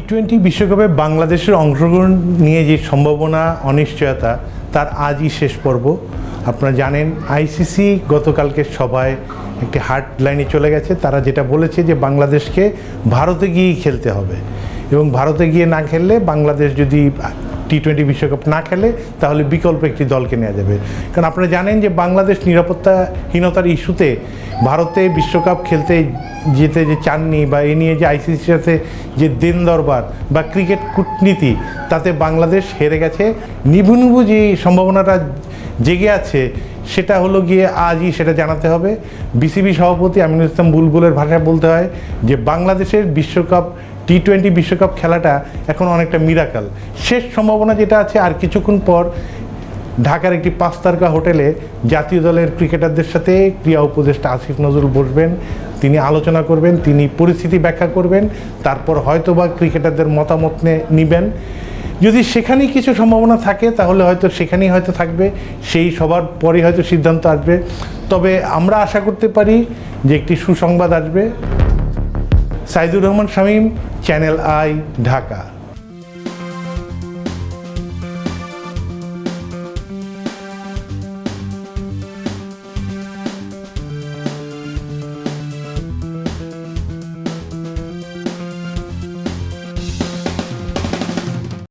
টি-20 বিশ্বকাপে বাংলাদেশের অংশগ্রহণ নিয়ে যে সম্ভাবনা অনিশ্চয়তা তার আজই শেষ পর্ব। আপনারা জানেন আইসিসি গতকালকে সভায় একটি হার্ড লাইনে চলে গেছে। তারা যেটা বলেছে যে বাংলাদেশকে ভারতে গিয়েই খেলতে হবে এবং ভারতে গিয়ে না খেললে বাংলাদেশ যদি টি-20 বিশ্বকাপ না খেলে তাহলে বিকল্প একটি দলকে নেওয়া যাবে। কারণ আপনারা জানেন যে বাংলাদেশ নিরাপত্তাহীনতার ইস্যুতে ভারতে বিশ্বকাপ খেলতে যেতে যে চাননি বা এ নিয়ে যে আইসিসির সাথে যে দিন দরবার বা ক্রিকেট কূটনীতি তাতে বাংলাদেশ হেরে গেছে। নিভু যে সম্ভাবনাটা জেগে আছে সেটা হলো গিয়ে আজই সেটা জানাতে হবে। বিসিবি সভাপতি আমিনুল ইসলাম বুলবুলের ভাষায় বলতে হয় যে বাংলাদেশের বিশ্বকাপ টি-20 বিশ্বকাপ খেলাটা এখন অনেকটা মিরাকাল। শেষ সম্ভাবনা যেটা আছে আর কিছুক্ষণ পর ঢাকার একটি 5 তারকা হোটেলে জাতীয় দলের ক্রিকেটারদের সাথে ক্রীড়া উপদেষ্টা আসিফ নজরুল বসবেন, তিনি আলোচনা করবেন, তিনি পরিস্থিতি ব্যাখ্যা করবেন, তারপর হয়তোবা ক্রিকেটারদের মতামত নেবেন। যদি সেখানেই কিছু সম্ভাবনা থাকে তাহলে হয়তো সেখানেই হয়তো থাকবে, সেই সবার পরে হয়তো সিদ্ধান্ত আসবে। তবে আমরা আশা করতে পারি যে একটি সুসংবাদ আসবে। Saidur Rahman Shamim, channel I, Dhaka.